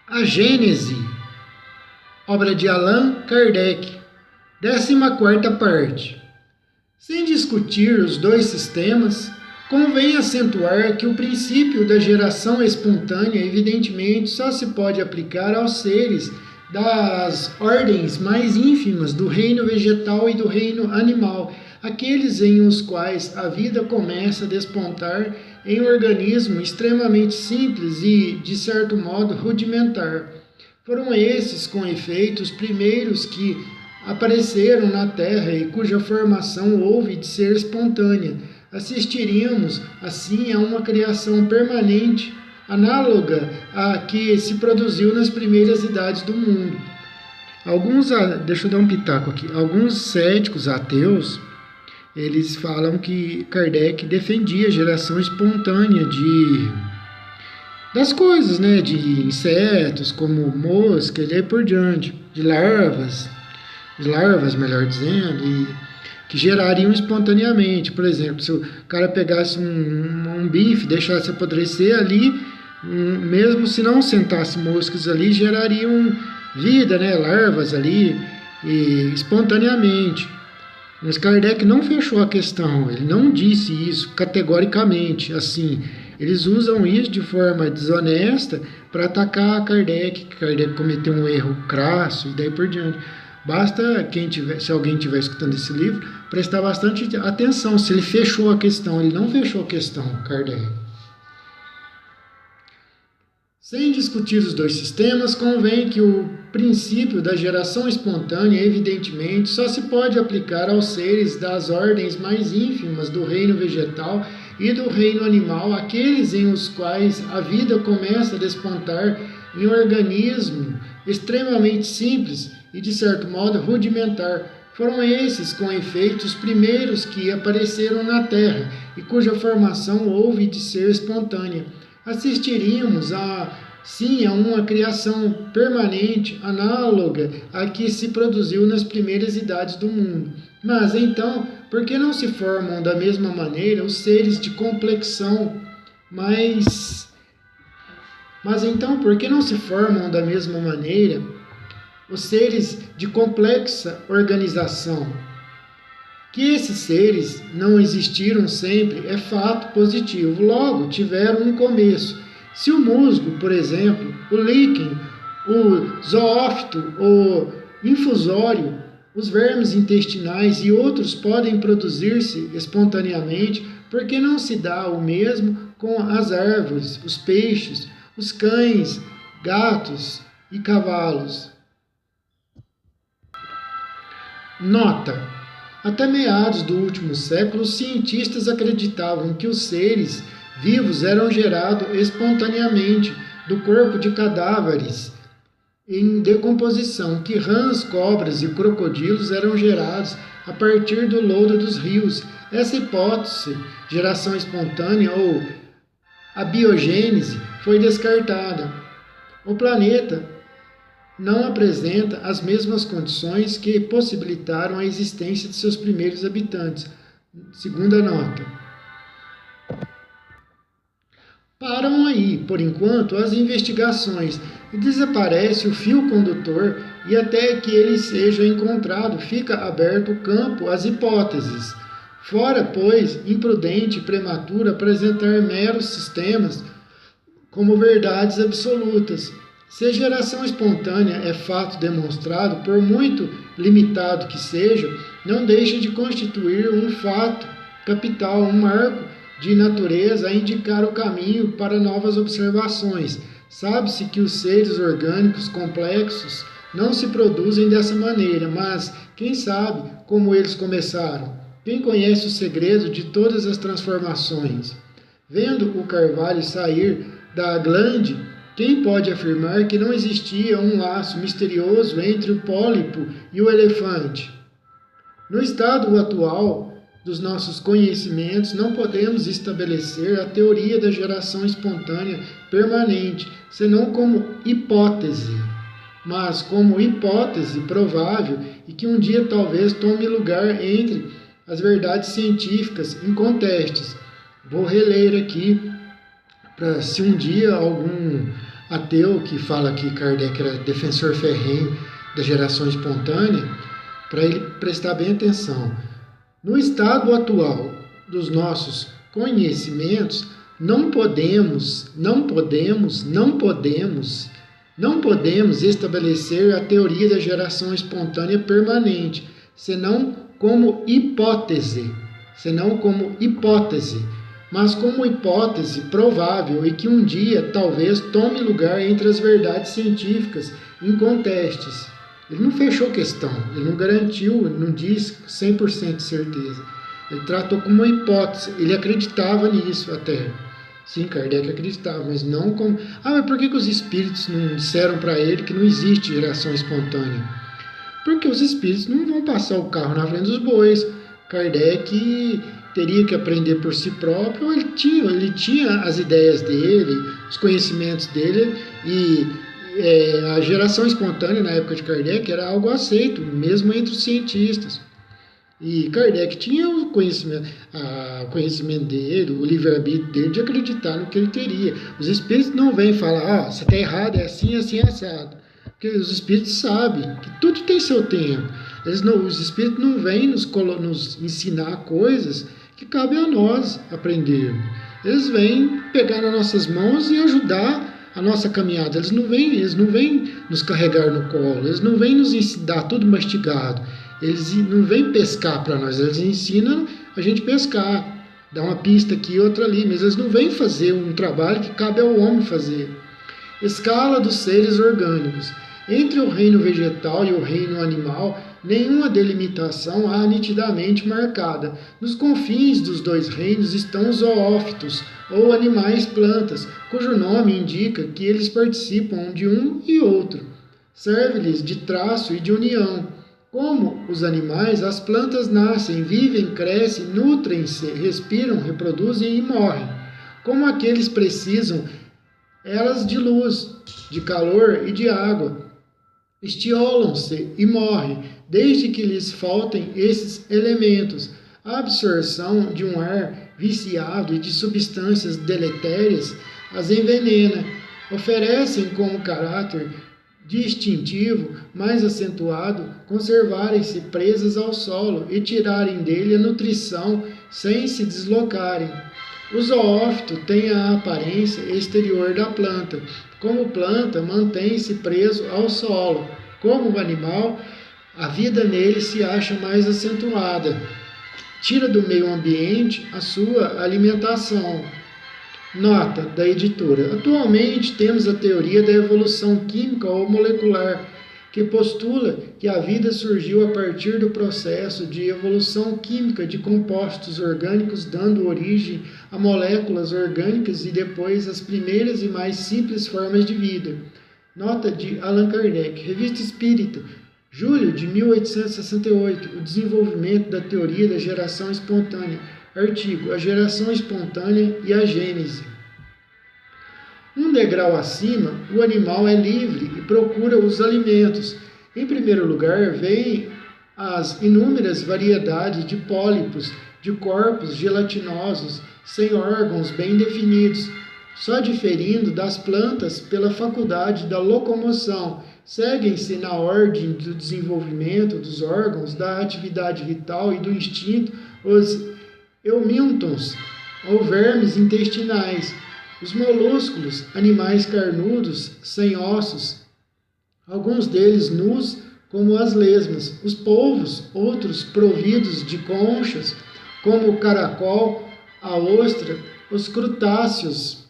A Gênese, obra de Allan Kardec, 14ª parte. Sem discutir os dois sistemas, convém acentuar que o princípio da geração espontânea, evidentemente, só se pode aplicar aos seres das ordens mais ínfimas do reino vegetal e do reino animal, aqueles em os quais a vida começa a despontar em um organismo extremamente simples e, de certo modo, rudimentar. Foram esses, com efeito, os primeiros que apareceram na Terra e cuja formação houve de ser espontânea. Assistiríamos, assim, a uma criação permanente, análoga à que se produziu nas primeiras idades do mundo. Deixa eu dar um pitaco aqui. Alguns céticos ateus, eles falam que Kardec defendia a geração espontânea das coisas, né? De insetos, como mosca e daí por diante, de larvas, melhor dizendo, e que gerariam espontaneamente. Por exemplo, se o cara pegasse um bife, deixasse apodrecer ali, mesmo se não sentasse moscas ali, gerariam vida, né? Larvas ali, espontaneamente. Mas Kardec não fechou a questão, ele não disse isso categoricamente, assim. Eles usam isso de forma desonesta para atacar Kardec, que Kardec cometeu um erro crasso e daí por diante. Basta se alguém estiver escutando esse livro, prestar bastante atenção se ele fechou a questão. Ele não fechou a questão, Kardec. Sem discutir os dois sistemas, convém que o princípio da geração espontânea, evidentemente, só se pode aplicar aos seres das ordens mais ínfimas do reino vegetal e do reino animal, aqueles em os quais a vida começa a despontar em um organismo extremamente simples e, de certo modo, rudimentar. Foram esses, com efeito, os primeiros que apareceram na Terra e cuja formação houve de ser espontânea. Assistiríamos sim a uma criação permanente, análoga à que se produziu nas primeiras idades do mundo. Mas então, por que não se formam da mesma maneira os seres de complexão Mas então, por que não se formam da mesma maneira os seres de complexa organização? Que esses seres não existiram sempre é fato positivo, logo tiveram um começo. Se o musgo, por exemplo, o líquen, o zoófito, o infusório, os vermes intestinais e outros podem produzir-se espontaneamente, por que não se dá o mesmo com as árvores, os peixes, os cães, gatos e cavalos? Nota: até meados do último século, os cientistas acreditavam que os seres vivos eram gerados espontaneamente do corpo de cadáveres em decomposição, que rãs, cobras e crocodilos eram gerados a partir do lodo dos rios. Essa hipótese, geração espontânea ou abiogênese, foi descartada. O planeta não apresenta as mesmas condições que possibilitaram a existência de seus primeiros habitantes. Segunda nota. Param aí, por enquanto, as investigações e desaparece o fio condutor e até que ele seja encontrado fica aberto o campo às hipóteses. Fora, pois, imprudente e prematuro apresentar meros sistemas como verdades absolutas. Se a geração espontânea é fato demonstrado, por muito limitado que seja, não deixa de constituir um fato capital, um marco de natureza a indicar o caminho para novas observações. Sabe-se que os seres orgânicos complexos não se produzem dessa maneira, mas quem sabe como eles começaram? Quem conhece o segredo de todas as transformações? Vendo o carvalho sair da glande, quem pode afirmar que não existia um laço misterioso entre o pólipo e o elefante? No estado atual dos nossos conhecimentos, não podemos estabelecer a teoria da geração espontânea permanente, senão como hipótese, mas como hipótese provável e que um dia talvez tome lugar entre as verdades científicas incontestes. Vou reler aqui, para se um dia ateu que fala que Kardec era defensor ferrenho da geração espontânea, para ele prestar bem atenção. No estado atual dos nossos conhecimentos, não podemos estabelecer a teoria da geração espontânea permanente, senão como hipótese, mas como hipótese provável e que um dia talvez tome lugar entre as verdades científicas incontestes. Ele não fechou questão, ele não garantiu, ele não diz 100% de certeza. Ele tratou como uma hipótese, ele acreditava nisso até. Sim, Kardec acreditava, mas não como... mas por que os espíritos não disseram para ele que não existe geração espontânea? Porque os espíritos não vão passar o carro na frente dos bois. Kardec teria que aprender por si próprio, ele tinha as ideias dele, os conhecimentos dele, e a geração espontânea na época de Kardec era algo aceito, mesmo entre os cientistas. E Kardec tinha o conhecimento dele, o livre-arbítrio dele de acreditar no que ele teria. Os espíritos não vêm falar, você está errado, é assim, assim, assado. Porque os espíritos sabem que tudo tem seu tempo. Os espíritos não vêm nos ensinar coisas que cabem a nós aprendermos. Eles vêm pegar nas nossas mãos e ajudar a nossa caminhada. Eles não vêm nos carregar no colo, eles não vêm nos dar tudo mastigado. Eles não vêm pescar para nós, eles ensinam a gente pescar, dá uma pista aqui e outra ali, mas eles não vêm fazer um trabalho que cabe ao homem fazer. Escala dos seres orgânicos. Entre o reino vegetal e o reino animal, nenhuma delimitação há nitidamente marcada. Nos confins dos dois reinos estão os zoófitos, ou animais plantas, cujo nome indica que eles participam de um e outro. Serve-lhes de traço e de união. Como os animais, as plantas nascem, vivem, crescem, nutrem-se, respiram, reproduzem e morrem. Como aqueles precisam, elas de luz, de calor e de água. Estiolam-se e morrem, desde que lhes faltem esses elementos. A absorção de um ar viciado e de substâncias deletérias as envenena. Oferecem como caráter distintivo mais acentuado conservarem-se presas ao solo e tirarem dele a nutrição sem se deslocarem. O zoófito tem a aparência exterior da planta. Como planta, mantém-se preso ao solo. Como animal, a vida nele se acha mais acentuada. Tira do meio ambiente a sua alimentação. Nota da editora. Atualmente temos a teoria da evolução química ou molecular, que postula que a vida surgiu a partir do processo de evolução química de compostos orgânicos, dando origem a moléculas orgânicas e depois as primeiras e mais simples formas de vida. Nota de Allan Kardec, Revista Espírita, julho de 1868, o desenvolvimento da teoria da geração espontânea. Artigo, a geração espontânea e a gênese. Um degrau acima, o animal é livre e procura os alimentos. Em primeiro lugar, vêm as inúmeras variedades de pólipos, de corpos gelatinosos, sem órgãos bem definidos, só diferindo das plantas pela faculdade da locomoção. Seguem-se na ordem do desenvolvimento dos órgãos, da atividade vital e do instinto os eumintons, ou vermes intestinais, os molúsculos, animais carnudos, sem ossos, alguns deles nus, como as lesmas, os polvos, outros providos de conchas, como o caracol, a ostra, os crustáceos,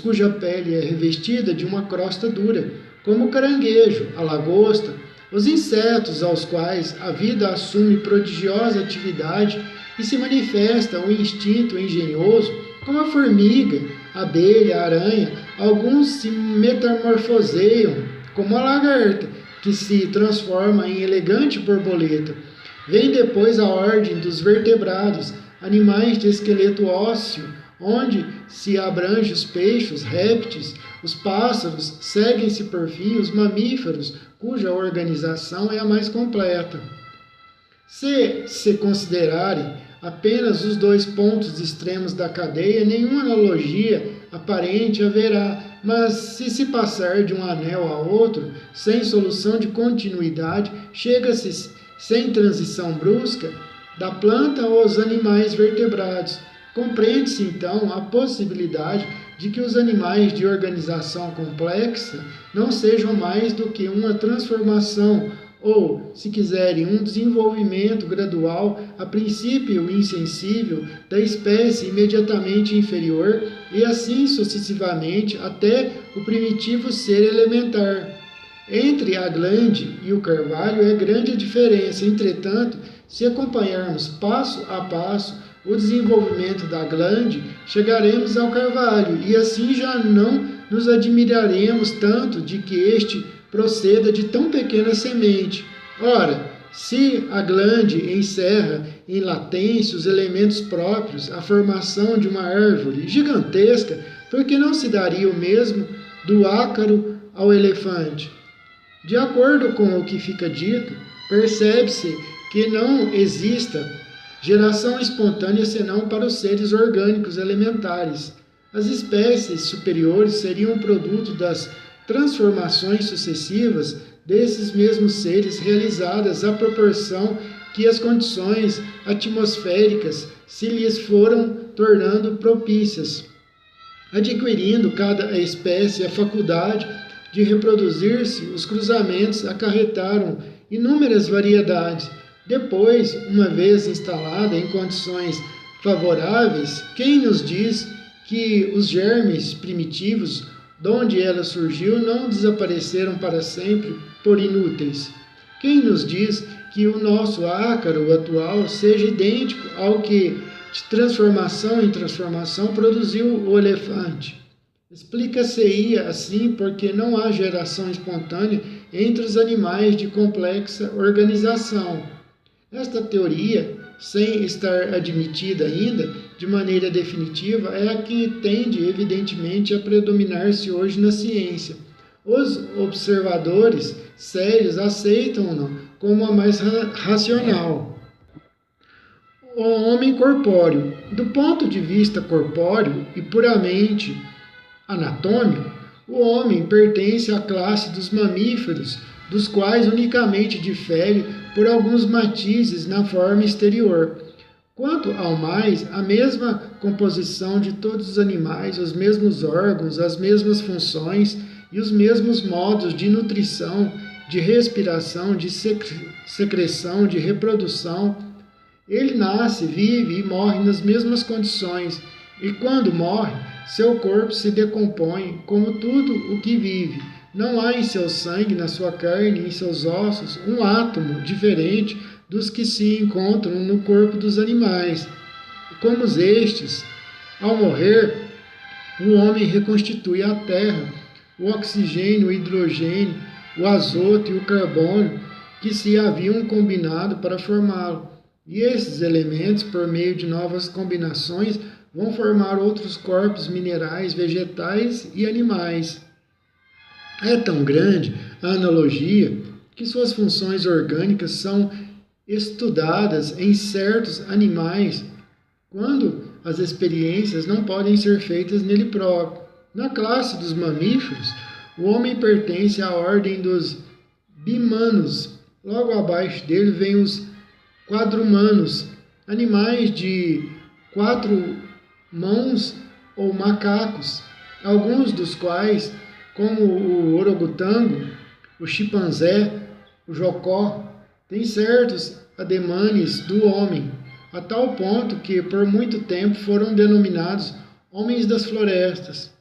cuja pele é revestida de uma crosta dura, como o caranguejo, a lagosta, os insetos aos quais a vida assume prodigiosa atividade e se manifesta um instinto engenhoso, como a formiga, a abelha, a aranha. Alguns se metamorfoseiam, como a lagarta, que se transforma em elegante borboleta. Vem depois a ordem dos vertebrados, animais de esqueleto ósseo, onde se abrange os peixes, répteis, os pássaros, seguem-se por fim os mamíferos, cuja organização é a mais completa. Se considerarem apenas os dois pontos extremos da cadeia, nenhuma analogia aparente haverá, mas se passar de um anel a outro, sem solução de continuidade, chega-se sem transição brusca da planta aos animais vertebrados. Compreende-se, então, a possibilidade de que os animais de organização complexa não sejam mais do que uma transformação ou, se quiserem, um desenvolvimento gradual, a princípio insensível, da espécie imediatamente inferior e assim sucessivamente até o primitivo ser elementar. Entre a glande e o carvalho é grande a diferença, entretanto, se acompanharmos passo a passo o desenvolvimento da glande, chegaremos ao carvalho e assim já não nos admiraremos tanto de que este proceda de tão pequena semente. Ora, se a glande encerra em latência os elementos próprios à formação de uma árvore gigantesca, por que não se daria o mesmo do ácaro ao elefante? De acordo com o que fica dito, percebe-se que não exista geração espontânea senão para os seres orgânicos elementares. As espécies superiores seriam produto das transformações sucessivas desses mesmos seres realizadas à proporção que as condições atmosféricas se lhes foram tornando propícias, adquirindo cada espécie a faculdade de reproduzir-se. Os cruzamentos acarretaram inúmeras variedades. Depois, uma vez instalada em condições favoráveis, quem nos diz que os germes primitivos, de onde ela surgiu, não desapareceram para sempre por inúteis? Quem nos diz que o nosso ácaro atual seja idêntico ao que, de transformação em transformação, produziu o elefante? Explica-se-ia assim porque não há geração espontânea entre os animais de complexa organização. Esta teoria, sem estar admitida ainda de maneira definitiva, é a que tende, evidentemente, a predominar-se hoje na ciência. Os observadores sérios aceitam-na como a mais racional. O homem corpóreo. Do ponto de vista corpóreo e puramente anatômico, o homem pertence à classe dos mamíferos, dos quais unicamente difere por alguns matizes na forma exterior. Quanto ao mais, a mesma composição de todos os animais, os mesmos órgãos, as mesmas funções e os mesmos modos de nutrição, de respiração, de secreção, de reprodução. Ele nasce, vive e morre nas mesmas condições, e quando morre, seu corpo se decompõe como tudo o que vive. Não há em seu sangue, na sua carne, em seus ossos, um átomo diferente dos que se encontram no corpo dos animais. Como estes, ao morrer, o homem reconstitui a terra, o oxigênio, o hidrogênio, o azoto e o carbono que se haviam combinado para formá-lo. E esses elementos, por meio de novas combinações, vão formar outros corpos minerais, vegetais e animais. É tão grande a analogia que suas funções orgânicas são estudadas em certos animais, quando as experiências não podem ser feitas nele próprio. Na classe dos mamíferos, o homem pertence à ordem dos bimanos. Logo abaixo dele vem os quadrumanos, animais de 4 mãos ou macacos, alguns dos quais, como o orangotango, o chimpanzé, o jocó, têm certos ademanes do homem, a tal ponto que por muito tempo foram denominados homens das florestas.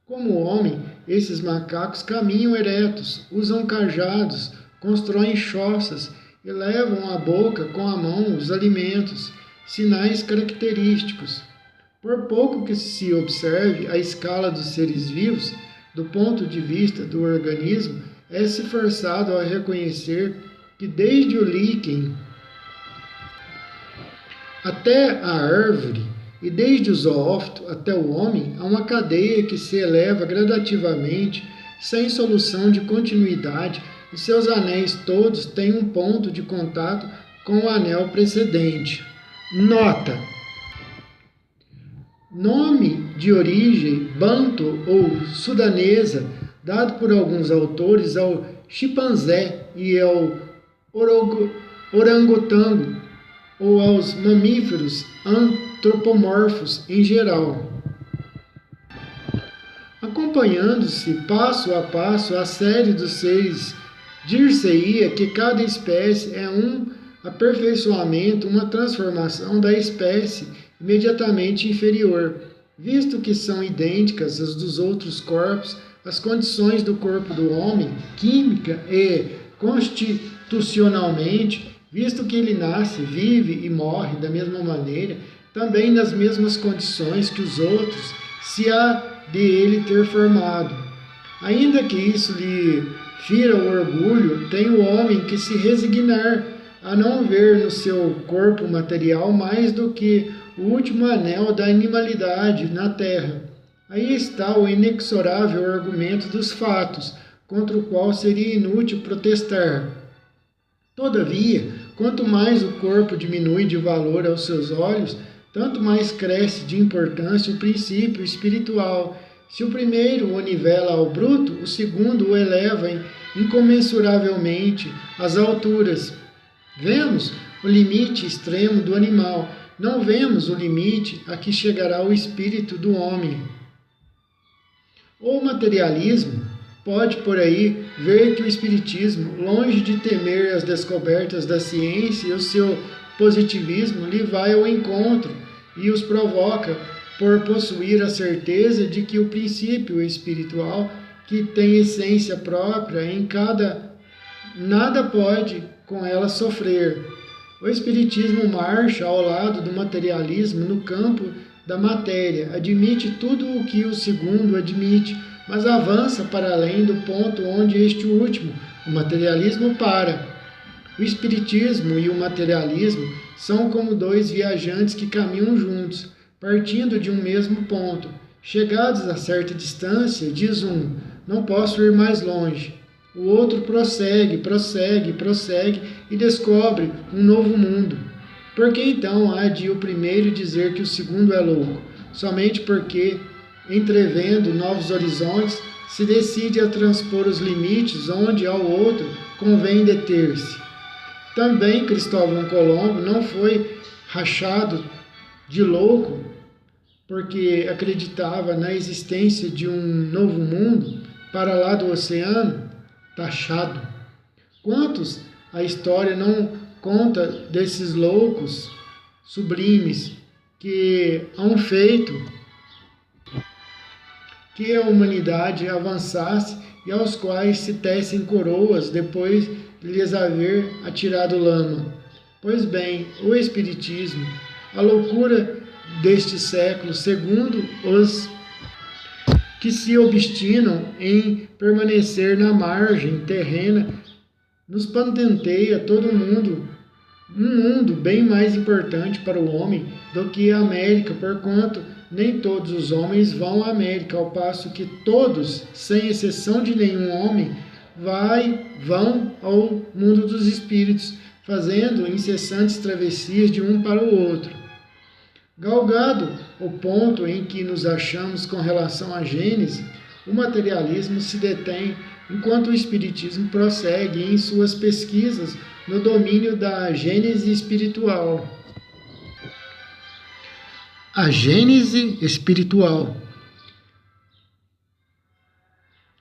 Como homem, esses macacos caminham eretos, usam cajados, constroem choças e levam à boca com a mão os alimentos, sinais característicos. Por pouco que se observe a escala dos seres vivos, do ponto de vista do organismo, é-se forçado a reconhecer que desde o líquen até a árvore e desde o zoófito até o homem, há uma cadeia que se eleva gradativamente, sem solução de continuidade, e seus anéis todos têm um ponto de contato com o anel precedente. Nota: Nome de origem banto ou sudanesa, dado por alguns autores ao chimpanzé e ao orangotango, ou aos mamíferos antropomorfos em geral. Acompanhando-se passo a passo a série dos seres, dir-se-ia que cada espécie é um aperfeiçoamento, uma transformação da espécie imediatamente inferior, visto que são idênticas às dos outros corpos, as condições do corpo do homem, química e constitucionalmente, visto que ele nasce, vive e morre da mesma maneira, também nas mesmas condições que os outros, se há de ele ter formado. Ainda que isso lhe fira o orgulho, tem o homem que se resignar a não ver no seu corpo material mais do que o último anel da animalidade na terra. Aí está o inexorável argumento dos fatos, contra o qual seria inútil protestar. Todavia, quanto mais o corpo diminui de valor aos seus olhos, tanto mais cresce de importância o princípio espiritual. Se o primeiro o nivela ao bruto, o segundo o eleva incomensuravelmente às alturas. Vemos o limite extremo do animal, não vemos o limite a que chegará o espírito do homem. O materialismo pode, por aí, ver que o espiritismo, longe de temer as descobertas da ciência e o seu positivismo, lhe vai ao encontro e os provoca por possuir a certeza de que o princípio espiritual, que tem essência própria em cada, nada pode com ela sofrer. O espiritismo marcha ao lado do materialismo no campo da matéria, admite tudo o que o segundo admite, mas avança para além do ponto onde este último, o materialismo, para. O espiritismo e o materialismo são como dois viajantes que caminham juntos, partindo de um mesmo ponto. Chegados a certa distância, diz um: não posso ir mais longe. O outro prossegue e descobre um novo mundo. Por que então há de o primeiro dizer que o segundo é louco? Somente porque, entrevendo novos horizontes, se decide a transpor os limites onde ao outro convém deter-se. Também Cristóvão Colombo não foi rachado de louco porque acreditava na existência de um novo mundo para lá do oceano, taxado. Quantos a história não conta desses loucos sublimes que hão feito que a humanidade avançasse e aos quais se tecem coroas depois de lhes haver atirado lama. Pois bem, o Espiritismo, a loucura deste século, segundo os que se obstinam em permanecer na margem terrena, nos patenteia todo mundo, um mundo bem mais importante para o homem do que a América, porquanto nem todos os homens vão à América, ao passo que todos, sem exceção de nenhum homem, vão ao mundo dos espíritos, fazendo incessantes travessias de um para o outro. Galgado o ponto em que nos achamos com relação à Gênese, o materialismo se detém, enquanto o Espiritismo prossegue em suas pesquisas no domínio da Gênese espiritual. A Gênese espiritual.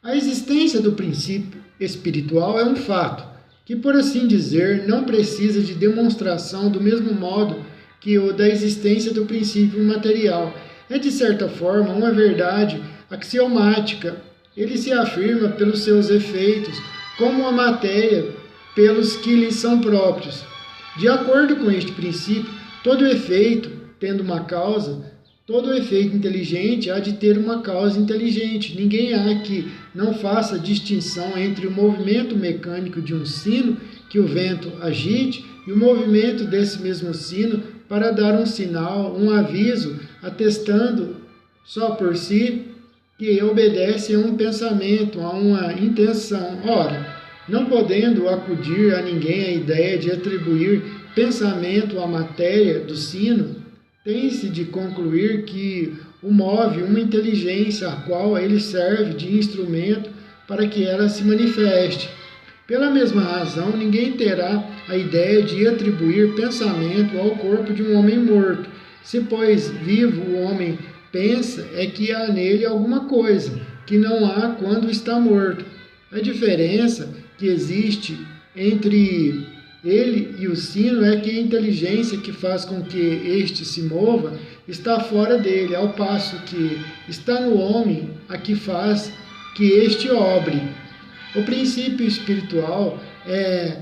A existência do princípio espiritual é um fato que, por assim dizer, não precisa de demonstração do mesmo modo que o da existência do princípio material. É, de certa forma, uma verdade axiomática. Ele se afirma pelos seus efeitos, como a matéria pelos que lhe são próprios. De acordo com este princípio, todo efeito, tendo uma causa, todo efeito inteligente há de ter uma causa inteligente. Ninguém há que não faça distinção entre o movimento mecânico de um sino que o vento agite e o movimento desse mesmo sino para dar um sinal, um aviso, atestando só por si que obedece a um pensamento, a uma intenção. Ora, não podendo acudir a ninguém a ideia de atribuir pensamento à matéria do sino, tem-se de concluir que o move uma inteligência a qual ele serve de instrumento para que ela se manifeste. Pela mesma razão, ninguém terá a ideia de atribuir pensamento ao corpo de um homem morto. Se, pois, vivo o homem pensa, é que há nele alguma coisa, que não há quando está morto. A diferença que existe entre ele e o sino é que a inteligência que faz com que este se mova está fora dele, ao passo que está no homem a que faz que este obre. O princípio espiritual é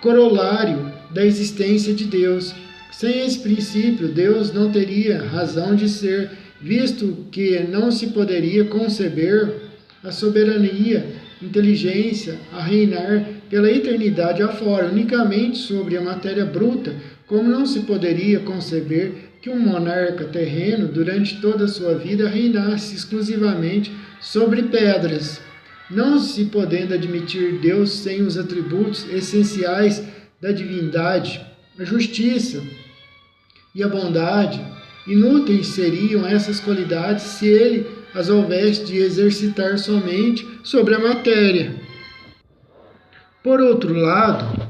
corolário da existência de Deus. Sem esse princípio, Deus não teria razão de ser, visto que não se poderia conceber a soberania, inteligência a reinar pela eternidade afora, unicamente sobre a matéria bruta, como não se poderia conceber que um monarca terreno, durante toda a sua vida, reinasse exclusivamente sobre pedras. Não se podendo admitir Deus sem os atributos essenciais da divindade, a justiça e a bondade, inúteis seriam essas qualidades se ele as houvesse de exercitar somente sobre a matéria. Por outro lado,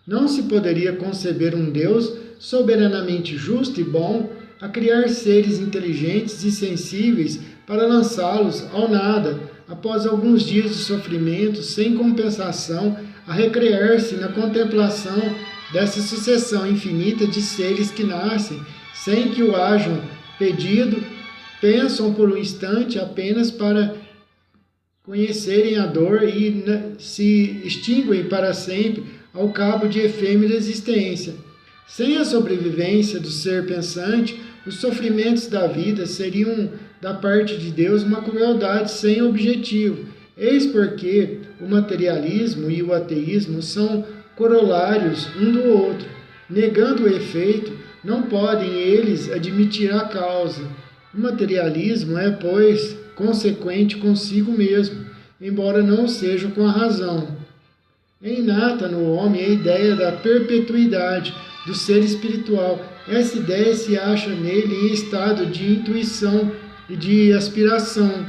não se poderia conceber um Deus soberanamente justo e bom a criar seres inteligentes e sensíveis para lançá-los ao nada, após alguns dias de sofrimento, sem compensação, a recrear-se na contemplação dessa sucessão infinita de seres que nascem, sem que o hajam pedido, pensam por um instante apenas para conhecerem a dor e se extinguem para sempre ao cabo de efêmera existência. Sem a sobrevivência do ser pensante, os sofrimentos da vida seriam, da parte de Deus, uma crueldade sem objetivo. Eis porque o materialismo e o ateísmo são corolários um do outro. Negando o efeito, não podem eles admitir a causa. O materialismo é, pois, consequente consigo mesmo, embora não seja com a razão. É inata no homem a ideia da perpetuidade do ser espiritual. Essa ideia se acha nele em estado de intuição e de aspiração.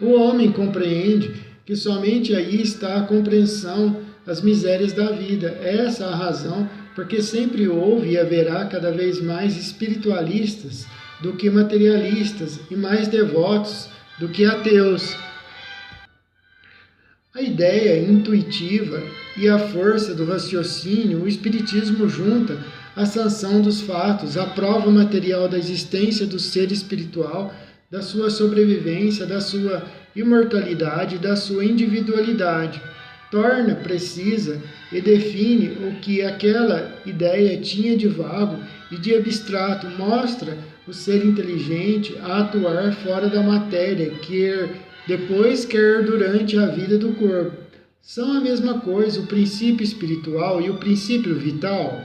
O homem compreende que somente aí está a compreensão das misérias da vida. Essa é a razão porque sempre houve e haverá cada vez mais espiritualistas do que materialistas e mais devotos do que ateus. A ideia intuitiva e a força do raciocínio, o Espiritismo junta a sanção dos fatos, a prova material da existência do ser espiritual, da sua sobrevivência, da sua imortalidade, da sua individualidade. Torna precisa e define o que aquela ideia tinha de vago e de abstrato, mostra o ser inteligente a atuar fora da matéria, quer depois, quer durante a vida do corpo. São a mesma coisa o princípio espiritual e o princípio vital.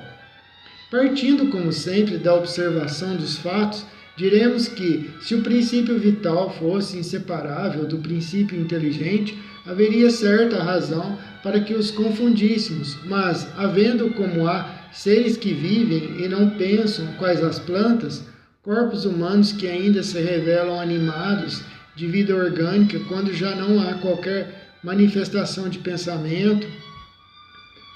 Partindo, como sempre, da observação dos fatos, diremos que, se o princípio vital fosse inseparável do princípio inteligente, haveria certa razão para que os confundíssemos, mas, havendo como há seres que vivem e não pensam, quais as plantas, corpos humanos que ainda se revelam animados de vida orgânica quando já não há qualquer manifestação de pensamento,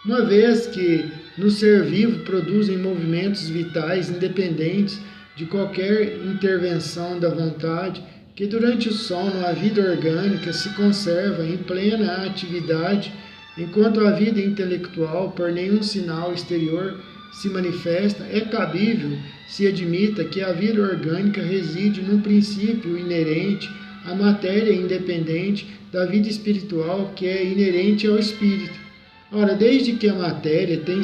uma vez que no ser vivo produzem movimentos vitais independentes de qualquer intervenção da vontade, que durante o sono a vida orgânica se conserva em plena atividade, enquanto a vida intelectual, por nenhum sinal exterior, se manifesta, é cabível se admita que a vida orgânica reside num princípio inerente à matéria independente da vida espiritual que é inerente ao espírito. Ora, desde que a matéria tem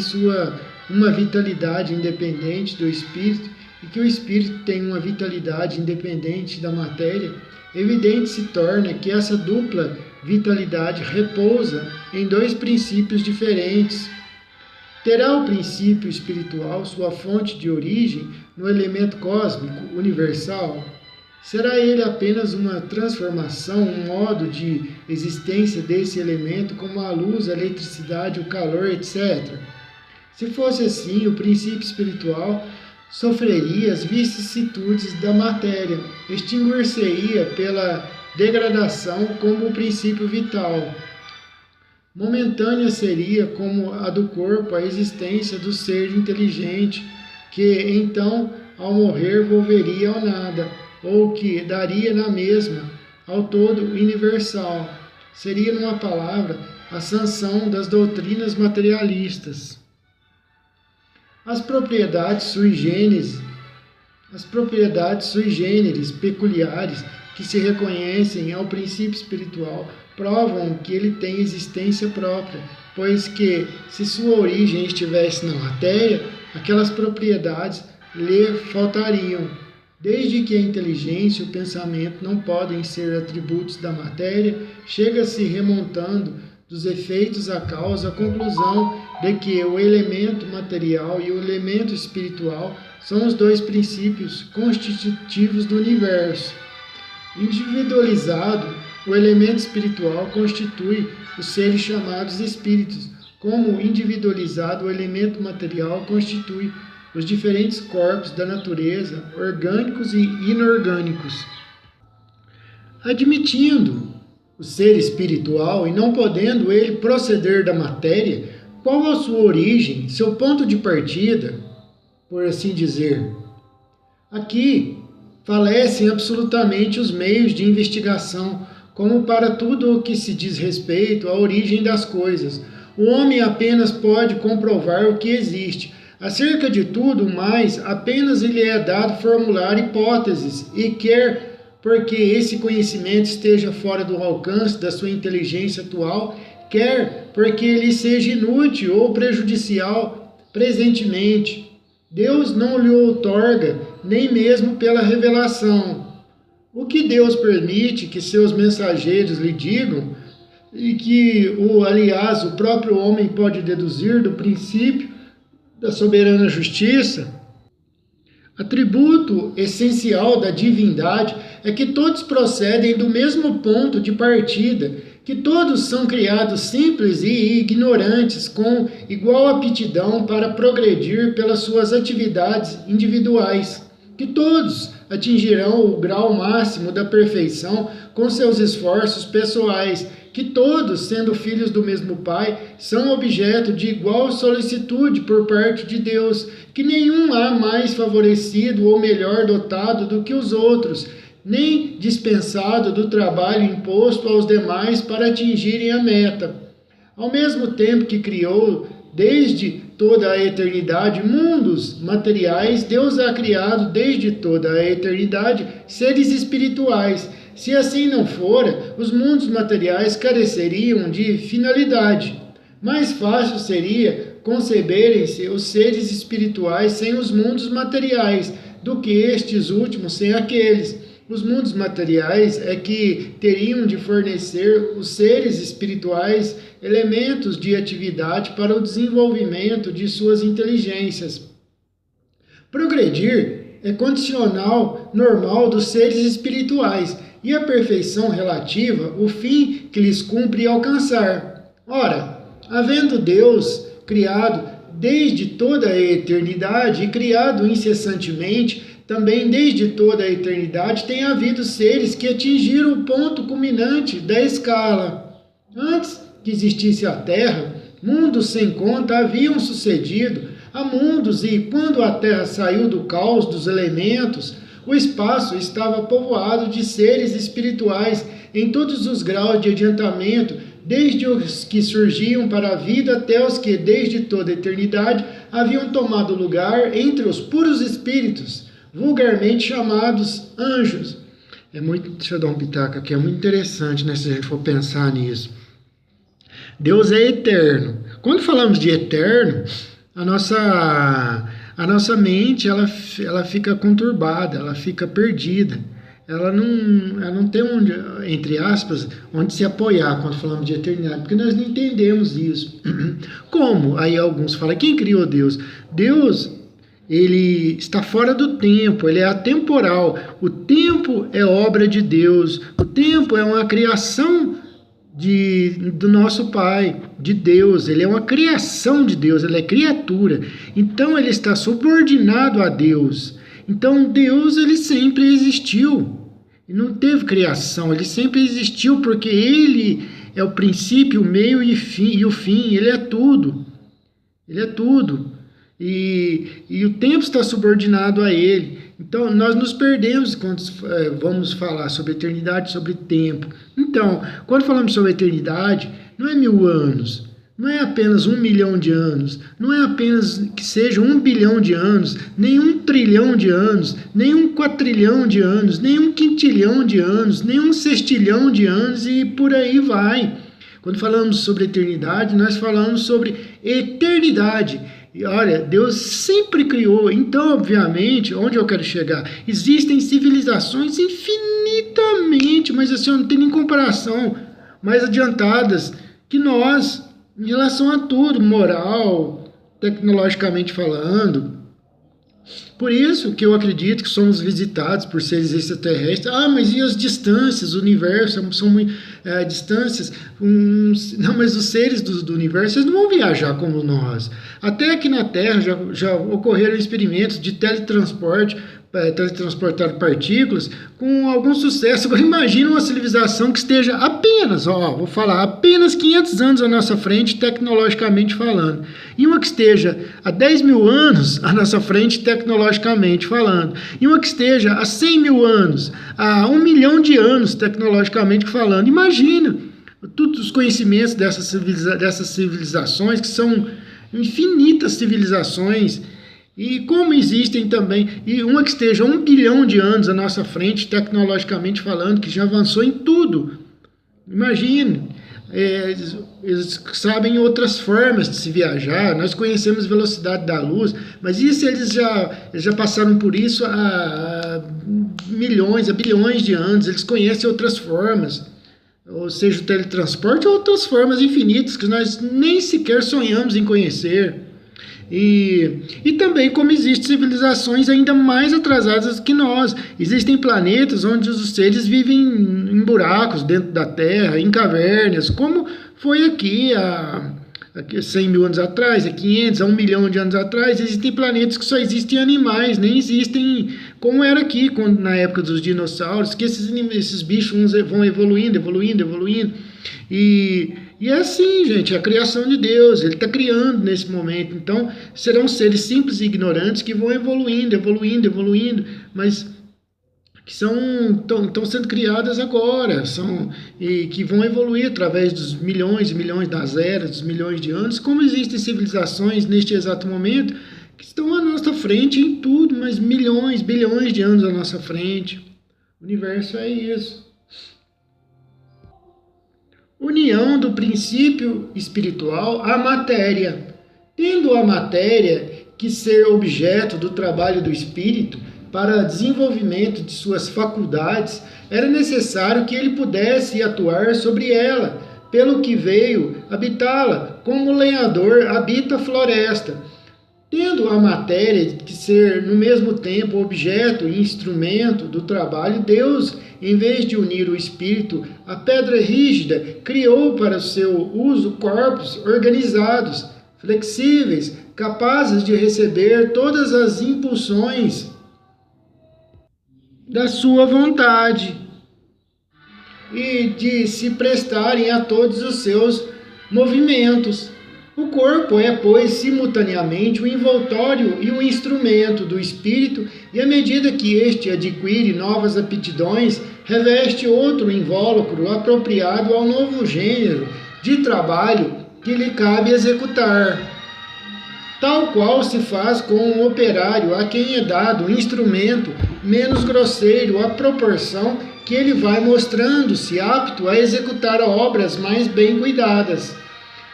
uma vitalidade independente do espírito e que o espírito tem uma vitalidade independente da matéria, evidente se torna que essa dupla vitalidade repousa em dois princípios diferentes. Terá o princípio espiritual sua fonte de origem no elemento cósmico universal? Será ele apenas uma transformação, um modo de existência desse elemento, como a luz, a eletricidade, o calor, etc.? Se fosse assim, o princípio espiritual sofreria as vicissitudes da matéria, extinguir-se-ia pela degradação como o princípio vital. Momentânea seria, como a do corpo, a existência do ser inteligente, que então, ao morrer, volveria ao nada, ou que daria na mesma ao todo universal. Seria, numa palavra, a sanção das doutrinas materialistas. As propriedades sui generis peculiares que se reconhecem ao princípio espiritual provam que ele tem existência própria, pois que, se sua origem estivesse na matéria, aquelas propriedades lhe faltariam. Desde que a inteligência e o pensamento não podem ser atributos da matéria, chega-se remontando dos efeitos à causa à conclusão de que o elemento material e o elemento espiritual são os dois princípios constitutivos do universo. Individualizado, o elemento espiritual constitui os seres chamados espíritos, como individualizado o elemento material constitui os diferentes corpos da natureza, orgânicos e inorgânicos. Admitindo o ser espiritual e não podendo ele proceder da matéria, qual a sua origem, seu ponto de partida, por assim dizer? Aqui falecem absolutamente os meios de investigação, como para tudo o que se diz respeito à origem das coisas. O homem apenas pode comprovar o que existe. Acerca de tudo mais, apenas lhe é dado formular hipóteses, e quer porque esse conhecimento esteja fora do alcance da sua inteligência atual, quer porque ele seja inútil ou prejudicial presentemente. Deus não lhe outorga, nem mesmo pela revelação. O que Deus permite que seus mensageiros lhe digam, e que, aliás, o próprio homem pode deduzir do princípio da soberana justiça, atributo essencial da divindade é que todos procedem do mesmo ponto de partida, que todos são criados simples e ignorantes, com igual aptidão para progredir pelas suas atividades individuais, que todos atingirão o grau máximo da perfeição com seus esforços pessoais, que todos, sendo filhos do mesmo Pai, são objeto de igual solicitude por parte de Deus, que nenhum há mais favorecido ou melhor dotado do que os outros, nem dispensado do trabalho imposto aos demais para atingirem a meta. Ao mesmo tempo que criou, desde toda a eternidade, mundos materiais, Deus ha criado desde toda a eternidade seres espirituais. Se assim não fora, os mundos materiais careceriam de finalidade. Mais fácil seria conceberem-se os seres espirituais sem os mundos materiais, do que estes últimos sem aqueles. Os mundos materiais é que teriam de fornecer os seres espirituais elementos de atividade para o desenvolvimento de suas inteligências. Progredir é condicional normal dos seres espirituais, e a perfeição relativa, o fim que lhes cumpre alcançar. Ora, havendo Deus criado desde toda a eternidade e criado incessantemente, também desde toda a eternidade tem havido seres que atingiram o ponto culminante da escala. Antes que existisse a Terra, mundos sem conta haviam sucedido a mundos, e quando a Terra saiu do caos dos elementos, o espaço estava povoado de seres espirituais em todos os graus de adiantamento, desde os que surgiam para a vida até os que, desde toda a eternidade, haviam tomado lugar entre os puros espíritos, vulgarmente chamados anjos. Deixa eu dar um pitaco aqui, é muito interessante, né, se a gente for pensar nisso. Deus é eterno. Quando falamos de eterno, a nossa mente ela fica conturbada, ela fica perdida. Ela não tem onde, entre aspas, onde se apoiar quando falamos de eternidade, porque nós não entendemos isso. Como? Aí alguns falam, quem criou Deus? Deus, ele está fora do tempo, ele é atemporal. O tempo é obra de Deus, o tempo é uma criação do nosso Pai, de Deus. Ele é uma criação de Deus, ele é criatura. Então ele está subordinado a Deus. Então Deus, ele sempre existiu. E não teve criação, ele sempre existiu porque ele é o princípio, o meio e o fim. Ele é tudo. Ele é tudo. E o tempo está subordinado a ele. Então, nós nos perdemos quando vamos falar sobre eternidade, sobre tempo. Então, quando falamos sobre eternidade, não é 1000 anos, não é apenas 1 milhão de anos, não é apenas que seja 1 bilhão de anos, nem 1 trilhão de anos, nem 1 quatrilhão de anos, nem 1 quintilhão de anos, nem 1 sextilhão de anos e por aí vai. Quando falamos sobre eternidade, nós falamos sobre eternidade. E olha, Deus sempre criou. Então, obviamente, onde eu quero chegar? Existem civilizações infinitamente, mas assim, não tem nem comparação, mais adiantadas que nós, em relação a tudo, moral, tecnologicamente falando. Por isso que eu acredito que somos visitados por seres extraterrestres. Ah, mas e as distâncias? O universo são distâncias. Não, mas os seres do universo eles não vão viajar como nós. Até aqui na Terra já ocorreram experimentos de teletransportar partículas com algum sucesso. Agora imagina uma civilização que esteja apenas 500 anos à nossa frente, tecnologicamente falando. E uma que esteja há 10 mil anos à nossa frente, tecnologicamente falando. E uma que esteja há 100 mil anos, há 1 milhão de anos, tecnologicamente falando. Imagina todos os conhecimentos dessas civilizações, que são infinitas civilizações. E como existem também, e uma que esteja 1 bilhão de anos à nossa frente, tecnologicamente falando, que já avançou em tudo. Imagine, eles sabem outras formas de se viajar, nós conhecemos a velocidade da luz, mas isso eles já passaram por isso há bilhões de anos, eles conhecem outras formas, ou seja, o teletransporte ou outras formas infinitas que nós nem sequer sonhamos em conhecer. E também como existem civilizações ainda mais atrasadas que nós. Existem planetas onde os seres vivem em buracos dentro da Terra, em cavernas, como foi aqui há 100 mil anos atrás, há 500, há 1 milhão de anos atrás. Existem planetas que só existem animais, nem existem como era aqui na época dos dinossauros, que esses bichos vão evoluindo. E é assim, gente, é a criação de Deus, ele está criando nesse momento. Então, serão seres simples e ignorantes que vão evoluindo, mas que estão sendo criadas agora, e que vão evoluir através dos milhões e milhões das eras, dos milhões de anos, como existem civilizações neste exato momento que estão à nossa frente em tudo, mas milhões, bilhões de anos à nossa frente. O universo é isso. União do princípio espiritual à matéria. Tendo a matéria que ser objeto do trabalho do espírito para desenvolvimento de suas faculdades, era necessário que ele pudesse atuar sobre ela, pelo que veio habitá-la, como o lenhador habita a floresta. Tendo a matéria que ser no mesmo tempo objeto e instrumento do trabalho, Deus, em vez de unir o espírito à pedra rígida, criou para seu uso corpos organizados, flexíveis, capazes de receber todas as impulsões da sua vontade e de se prestarem a todos os seus movimentos. O corpo é, pois, simultaneamente o envoltório e o instrumento do espírito, e à medida que este adquire novas aptidões, reveste outro invólucro apropriado ao novo gênero de trabalho que lhe cabe executar. Tal qual se faz com um operário a quem é dado um instrumento menos grosseiro à proporção que ele vai mostrando-se apto a executar obras mais bem cuidadas.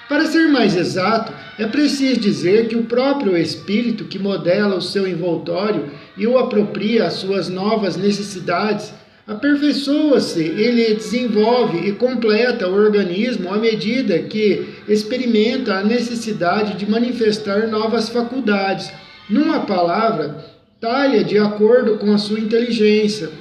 Para ser mais exato, é preciso dizer que o próprio espírito que modela o seu envoltório e o apropria às suas novas necessidades, aperfeiçoa-se, ele desenvolve e completa o organismo à medida que experimenta a necessidade de manifestar novas faculdades. Numa palavra, talha de acordo com a sua inteligência.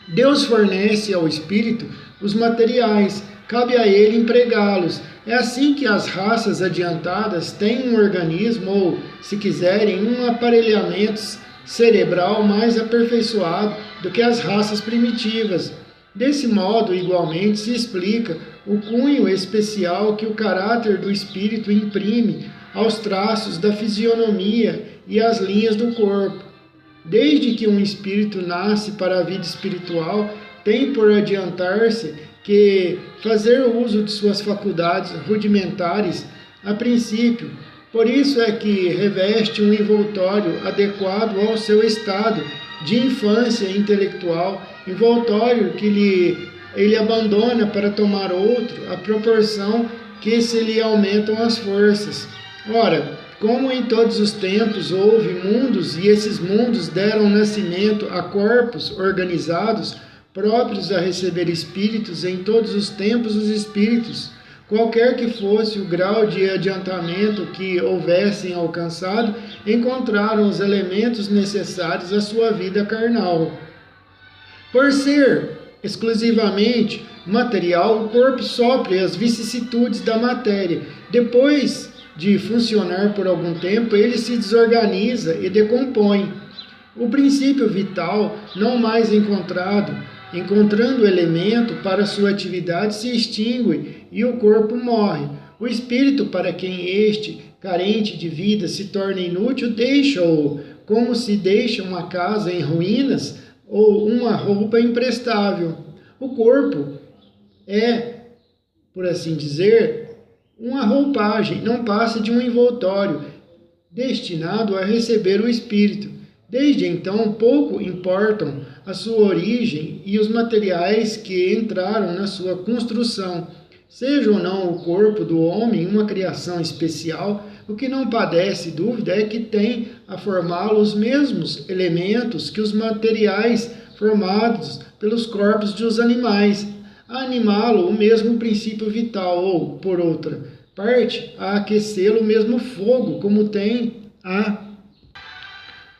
Deus fornece ao espírito os materiais, cabe a ele empregá-los. É assim que as raças adiantadas têm um organismo, ou, se quiserem, um aparelhamento cerebral mais aperfeiçoado do que as raças primitivas. Desse modo, igualmente, se explica o cunho especial que o caráter do espírito imprime aos traços da fisionomia e às linhas do corpo. Desde que um espírito nasce para a vida espiritual, tem por adiantar-se que fazer uso de suas faculdades rudimentares a princípio. Por isso é que reveste um envoltório adequado ao seu estado de infância intelectual, envoltório que ele abandona para tomar outro, à proporção que se lhe aumentam as forças. Ora, como em todos os tempos houve mundos, e esses mundos deram nascimento a corpos organizados, próprios a receber espíritos, em todos os tempos os espíritos, qualquer que fosse o grau de adiantamento que houvessem alcançado, encontraram os elementos necessários à sua vida carnal. Por ser exclusivamente material, o corpo sofre as vicissitudes da matéria. Depois de funcionar por algum tempo, ele se desorganiza e decompõe. O princípio vital, não mais encontrando elemento para sua atividade, se extingue e o corpo morre. O espírito, para quem este, carente de vida, se torna inútil, deixa-o, como se deixa uma casa em ruínas ou uma roupa imprestável. O corpo é, por assim dizer, uma roupagem, não passa de um envoltório destinado a receber o espírito. Desde então, pouco importam a sua origem e os materiais que entraram na sua construção. Seja ou não o corpo do homem uma criação especial, o que não padece dúvida é que tem a formá-lo os mesmos elementos que os materiais formados pelos corpos dos animais, a animá-lo o mesmo princípio vital, ou, por outra parte, a aquecê-lo o mesmo fogo, como tem a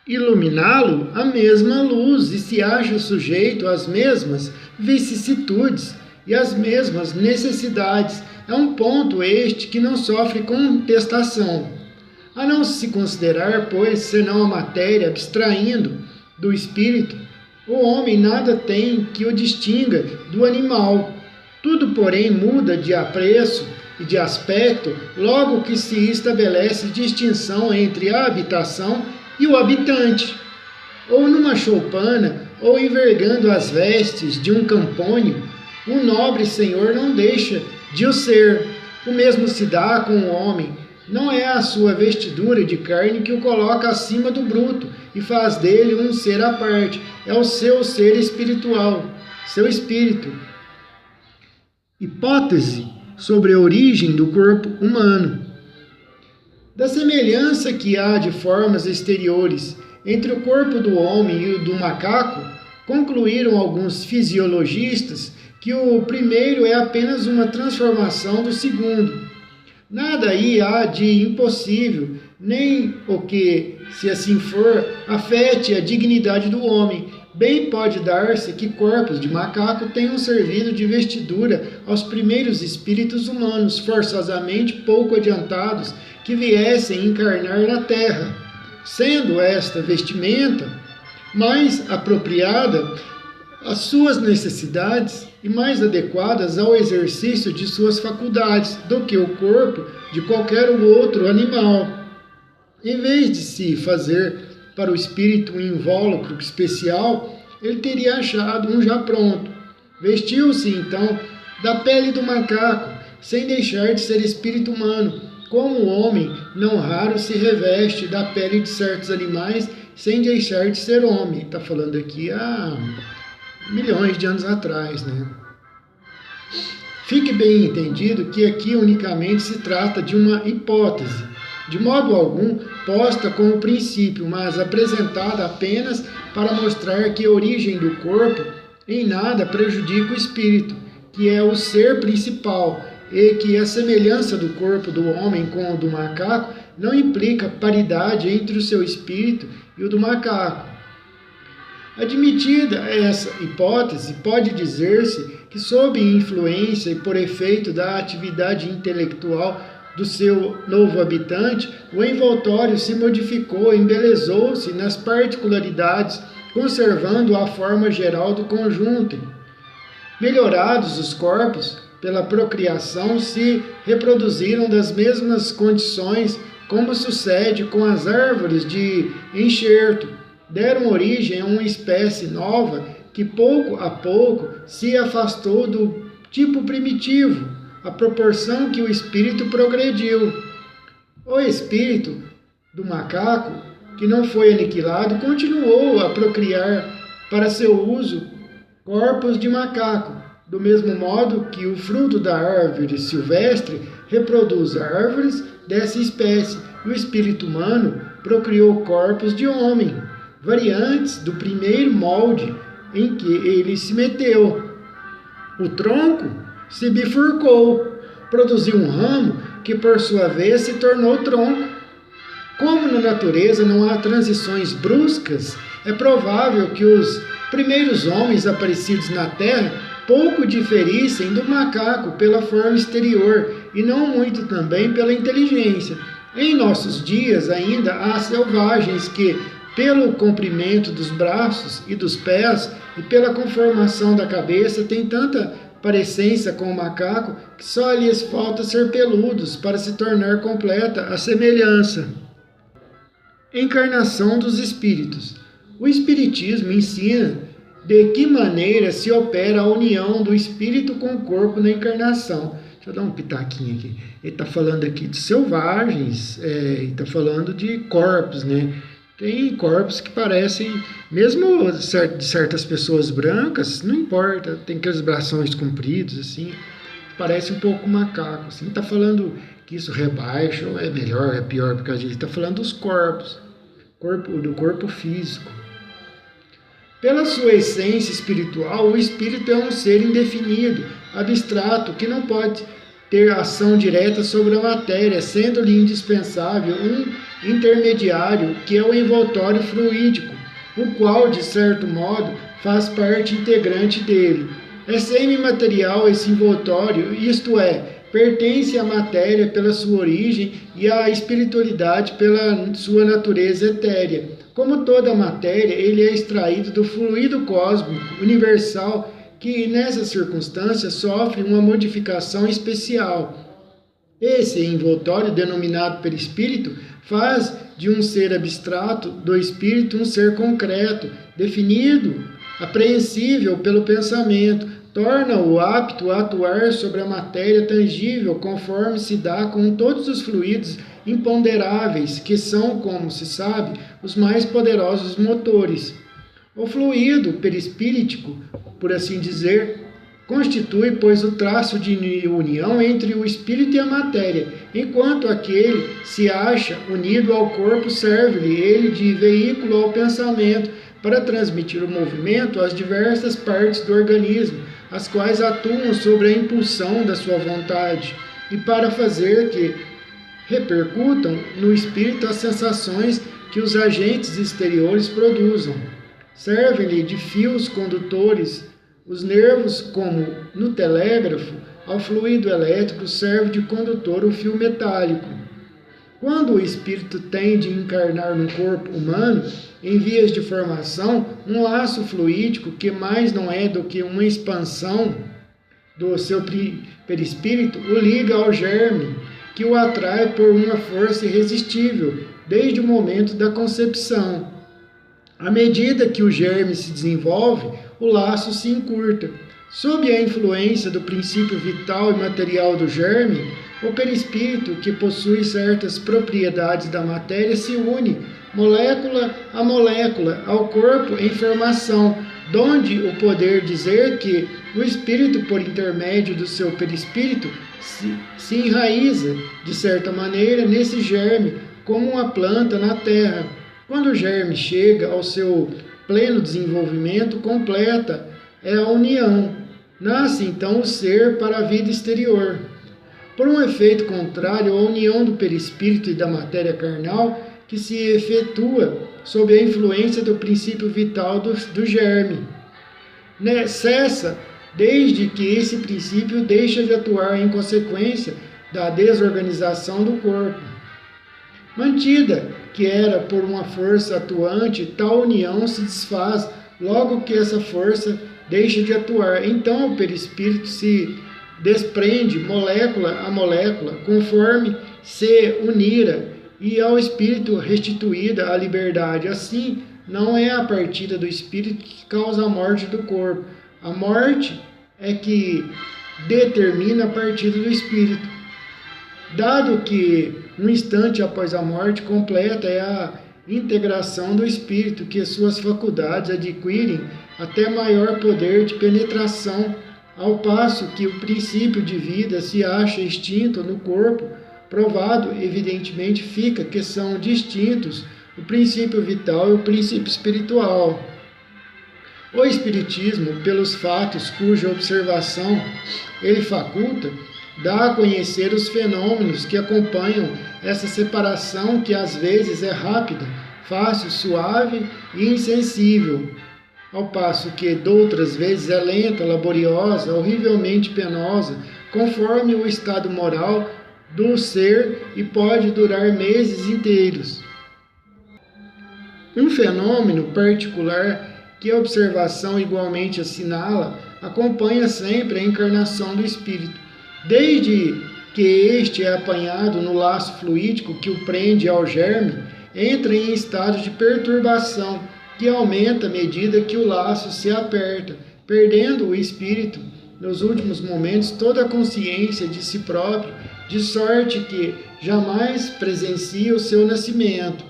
iluminá-lo a mesma luz, e se acha sujeito às mesmas vicissitudes e às mesmas necessidades. É um ponto este que não sofre contestação. A não se considerar, pois, senão a matéria, abstraindo do espírito, o homem nada tem que o distinga do animal. Tudo, porém, muda de apreço e de aspecto logo que se estabelece distinção entre a habitação e o habitante. Ou numa choupana, ou envergando as vestes de um campônio, um nobre senhor não deixa de o ser. O mesmo se dá com o homem. Não é a sua vestidura de carne que o coloca acima do bruto e faz dele um ser à parte. É o seu ser espiritual, seu espírito. Hipótese sobre a origem do corpo humano. Da semelhança que há de formas exteriores entre o corpo do homem e o do macaco, concluíram alguns fisiologistas que o primeiro é apenas uma transformação do segundo. Nada aí há de impossível, nem o que, se assim for, afete a dignidade do homem. Bem pode dar-se que corpos de macaco tenham servido de vestidura aos primeiros espíritos humanos, forçosamente pouco adiantados, que viessem encarnar na terra, sendo esta vestimenta mais apropriada às suas necessidades e mais adequadas ao exercício de suas faculdades do que o corpo de qualquer outro animal. Em vez de se fazer para o espírito um invólucro especial, ele teria achado um já pronto. Vestiu-se, então, da pele do macaco, sem deixar de ser espírito humano, como o homem, não raro, se reveste da pele de certos animais, sem deixar de ser homem. Está falando aqui há milhões de anos atrás, né? Fique bem entendido que aqui unicamente se trata de uma hipótese, de modo algum posta como princípio, mas apresentada apenas para mostrar que a origem do corpo em nada prejudica o espírito, que é o ser principal, e que a semelhança do corpo do homem com o do macaco não implica paridade entre o seu espírito e o do macaco. Admitida essa hipótese, pode dizer-se que, sob influência e por efeito da atividade intelectual do seu novo habitante, o envoltório se modificou, embelezou-se nas particularidades, conservando a forma geral do conjunto. Melhorados os corpos pela procriação, se reproduziram das mesmas condições, como sucede com as árvores de enxerto. Deram origem a uma espécie nova que pouco a pouco se afastou do tipo primitivo, à proporção que o espírito progrediu. O espírito do macaco, que não foi aniquilado, continuou a procriar para seu uso corpos de macaco, do mesmo modo que o fruto da árvore silvestre reproduz árvores dessa espécie. O espírito humano procriou corpos de homem, variantes do primeiro molde em que ele se meteu. O tronco se bifurcou, produziu um ramo que, por sua vez, se tornou tronco. Como na natureza não há transições bruscas, é provável que os primeiros homens aparecidos na Terra pouco diferissem do macaco pela forma exterior e não muito também pela inteligência. Em nossos dias ainda há selvagens que, pelo comprimento dos braços e dos pés e pela conformação da cabeça, têm tanta parecência com o macaco que só lhes falta ser peludos para se tornar completa a semelhança. Encarnação dos espíritos. O Espiritismo ensina de que maneira se opera a união do espírito com o corpo na encarnação. Deixa eu dar um pitaquinho aqui. Ele está falando aqui de selvagens, ele está falando de corpos, né? Tem corpos que parecem, mesmo de certas pessoas brancas, não importa, tem aqueles braços compridos, assim, parece um pouco macaco. Assim. Está falando que isso rebaixa, ou é melhor, é pior, porque a gente está falando dos corpos, do corpo físico. Pela sua essência espiritual, o espírito é um ser indefinido, abstrato, que não pode ter ação direta sobre a matéria, sendo-lhe indispensável um intermediário, que é o envoltório fluídico, o qual, de certo modo, faz parte integrante dele. É semimaterial esse envoltório, isto é, pertence à matéria pela sua origem e à espiritualidade pela sua natureza etérea. Como toda a matéria, ele é extraído do fluido cósmico universal, que nessa circunstância sofre uma modificação especial. Esse envoltório, denominado perispírito, faz de um ser abstrato do espírito um ser concreto, definido, apreensível pelo pensamento, torna-o apto a atuar sobre a matéria tangível, conforme se dá com todos os fluidos imponderáveis, que são, como se sabe, os mais poderosos motores. O fluido perispíritico, por assim dizer, constitui, pois, o traço de união entre o espírito e a matéria, enquanto aquele se acha unido ao corpo, serve-lhe ele de veículo ao pensamento, para transmitir o movimento às diversas partes do organismo, as quais atuam sobre a impulsão da sua vontade, e para fazer que repercutam no espírito as sensações que os agentes exteriores produzam. Servem-lhe de fios condutores. Os nervos, como no telégrafo, ao fluido elétrico serve de condutor o fio metálico. Quando o espírito tem de encarnar no corpo humano, em vias de formação, um laço fluídico que mais não é do que uma expansão do seu perispírito, o liga ao germe, que o atrai por uma força irresistível, desde o momento da concepção. À medida que o germe se desenvolve, o laço se encurta. Sob a influência do princípio vital e material do germe, o perispírito, que possui certas propriedades da matéria, se une, molécula a molécula, ao corpo em formação, donde o poder dizer que o espírito, por intermédio do seu perispírito, se enraiza, de certa maneira, nesse germe, como uma planta na terra. Quando o germe chega ao seu pleno desenvolvimento, completa é a união. Nasce então o ser para a vida exterior. Por um efeito contrário, a união do perispírito e da matéria carnal que se efetua sob a influência do princípio vital do germe. Cessa desde que esse princípio deixa de atuar em consequência da desorganização do corpo. Mantida que era por uma força atuante, tal união se desfaz logo que essa força deixa de atuar. Então o perispírito se desprende molécula a molécula, conforme se unira, e ao espírito restituída a liberdade. Assim, não é a partida do espírito que causa a morte do corpo. A morte é que determina a partida do espírito. Dado que um instante após a morte completa é a integração do espírito, que suas faculdades adquirem até maior poder de penetração, ao passo que o princípio de vida se acha extinto no corpo, provado, evidentemente, fica que são distintos o princípio vital e o princípio espiritual. O Espiritismo, pelos fatos cuja observação ele faculta, dá a conhecer os fenômenos que acompanham essa separação, que às vezes é rápida, fácil, suave e insensível, ao passo que doutras vezes é lenta, laboriosa, horrivelmente penosa, conforme o estado moral do ser, e pode durar meses inteiros. Um fenômeno particular que a observação igualmente assinala acompanha sempre a encarnação do espírito. Desde que este é apanhado no laço fluídico que o prende ao germe, entra em estado de perturbação, que aumenta à medida que o laço se aperta, perdendo o espírito, nos últimos momentos, toda a consciência de si próprio, de sorte que jamais presencia o seu nascimento.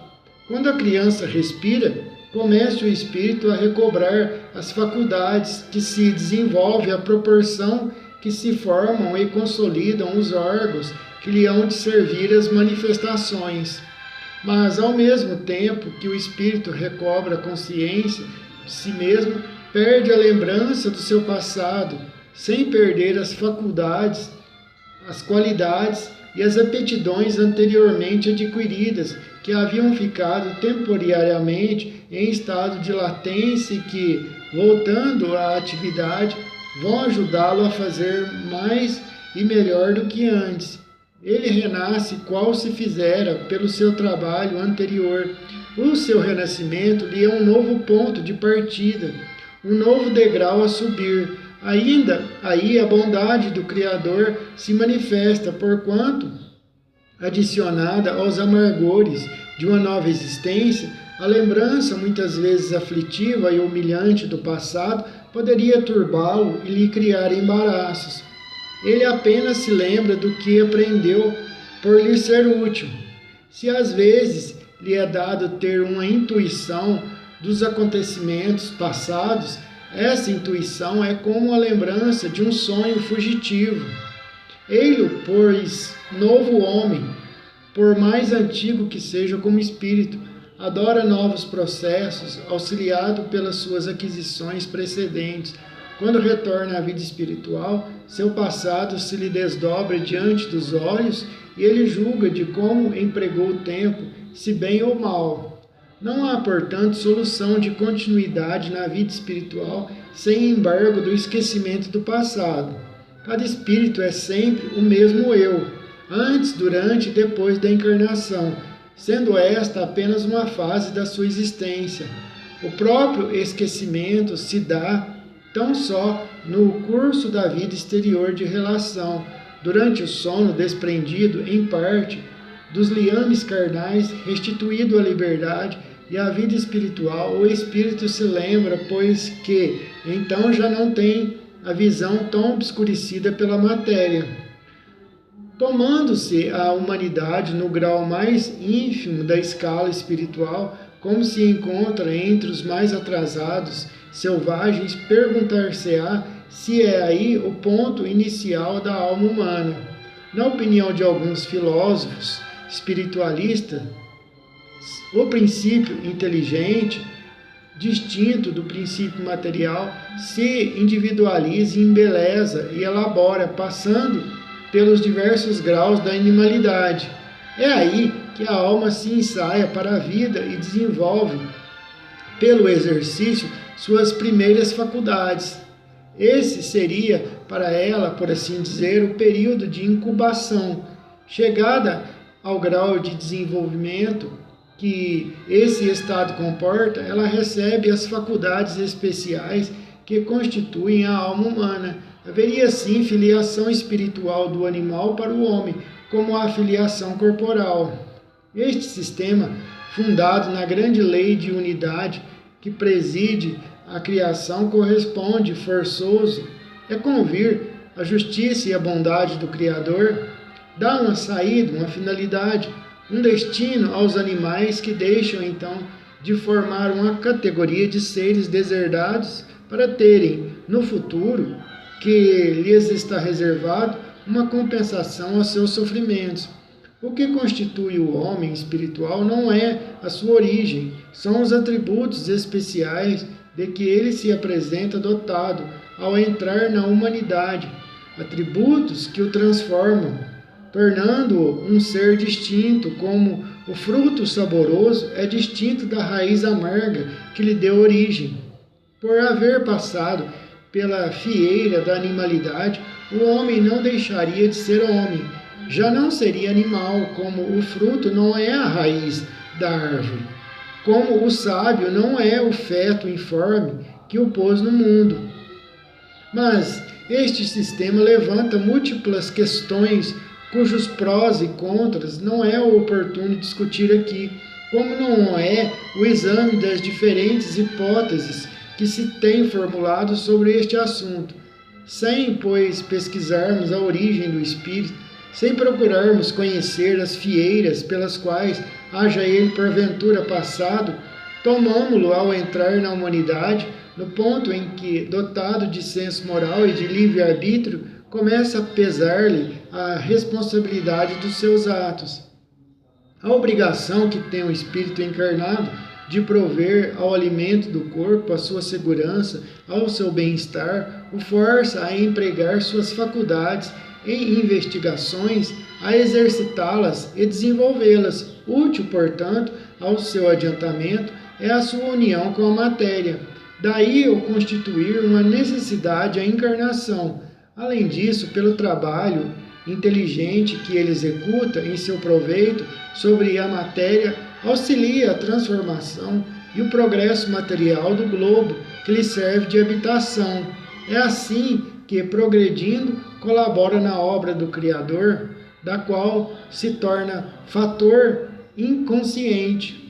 Quando a criança respira, começa o espírito a recobrar as faculdades, que se desenvolve à proporção que se formam e consolidam os órgãos que lhe hão de servir as manifestações. Mas, ao mesmo tempo que o espírito recobra a consciência de si mesmo, perde a lembrança do seu passado, sem perder as faculdades, as qualidades e as aptidões anteriormente adquiridas, que haviam ficado temporariamente em estado de latência e que, voltando à atividade, vão ajudá-lo a fazer mais e melhor do que antes. Ele renasce qual se fizera pelo seu trabalho anterior. O seu renascimento lhe é um novo ponto de partida, um novo degrau a subir. Ainda aí a bondade do Criador se manifesta, porquanto, adicionada aos amargores de uma nova existência, a lembrança, muitas vezes aflitiva e humilhante do passado, poderia turbá-lo e lhe criar embaraços. Ele apenas se lembra do que aprendeu por lhe ser útil. Se às vezes lhe é dado ter uma intuição dos acontecimentos passados, essa intuição é como a lembrança de um sonho fugitivo. Ei-lo, pois, novo homem, por mais antigo que seja como espírito, adora novos processos, auxiliado pelas suas aquisições precedentes. Quando retorna à vida espiritual, seu passado se lhe desdobra diante dos olhos e ele julga de como empregou o tempo, se bem ou mal. Não há, portanto, solução de continuidade na vida espiritual sem embargo do esquecimento do passado. Cada espírito é sempre o mesmo eu, antes, durante e depois da encarnação, sendo esta apenas uma fase da sua existência. O próprio esquecimento se dá tão só no curso da vida exterior de relação, durante o sono desprendido, em parte, dos liames carnais, restituído à liberdade e à vida espiritual, o espírito se lembra, pois que então já não tem a visão tão obscurecida pela matéria. Tomando-se a humanidade no grau mais ínfimo da escala espiritual, como se encontra entre os mais atrasados, selvagens, perguntar-se-á se é aí o ponto inicial da alma humana. Na opinião de alguns filósofos espiritualistas, o princípio inteligente, distinto do princípio material, se individualiza, embeleza e elabora, passando pelos diversos graus da animalidade. É aí que a alma se ensaia para a vida e desenvolve, pelo exercício, suas primeiras faculdades. Esse seria para ela, por assim dizer, o período de incubação. Chegada ao grau de desenvolvimento que esse estado comporta, ela recebe as faculdades especiais que constituem a alma humana. Haveria sim filiação espiritual do animal para o homem, como a filiação corporal. Este sistema, fundado na grande lei de unidade que preside a criação, corresponde forçoso é convir a justiça e a bondade do Criador, dá uma saída, uma finalidade, um destino aos animais que deixam então de formar uma categoria de seres deserdados para terem no futuro que lhes está reservado uma compensação aos seus sofrimentos. O que constitui o homem espiritual não é a sua origem, são os atributos especiais de que ele se apresenta dotado ao entrar na humanidade, atributos que o transformam, tornando-o um ser distinto, como o fruto saboroso é distinto da raiz amarga que lhe deu origem. Por haver passado pela fieira da animalidade, o homem não deixaria de ser homem. Já não seria animal, como o fruto não é a raiz da árvore, como o sábio não é o feto informe que o pôs no mundo. Mas este sistema levanta múltiplas questões cujos prós e contras não é oportuno discutir aqui, como não é o exame das diferentes hipóteses que se tem formulado sobre este assunto. Sem, pois, pesquisarmos a origem do espírito, sem procurarmos conhecer as fieiras pelas quais haja ele porventura passado, tomamo-lo ao entrar na humanidade, no ponto em que, dotado de senso moral e de livre-arbítrio, começa a pesar-lhe a responsabilidade dos seus atos. A obrigação que tem o espírito encarnado de prover ao alimento do corpo, à sua segurança, ao seu bem-estar, o força a empregar suas faculdades em investigações, a exercitá-las e desenvolvê-las. Útil, portanto, ao seu adiantamento é a sua união com a matéria. Daí o constituir uma necessidade a encarnação. Além disso, pelo trabalho inteligente que ele executa em seu proveito sobre a matéria, auxilia a transformação e o progresso material do globo que lhe serve de habitação. É assim que, progredindo, colabora na obra do Criador, da qual se torna fator inconsciente.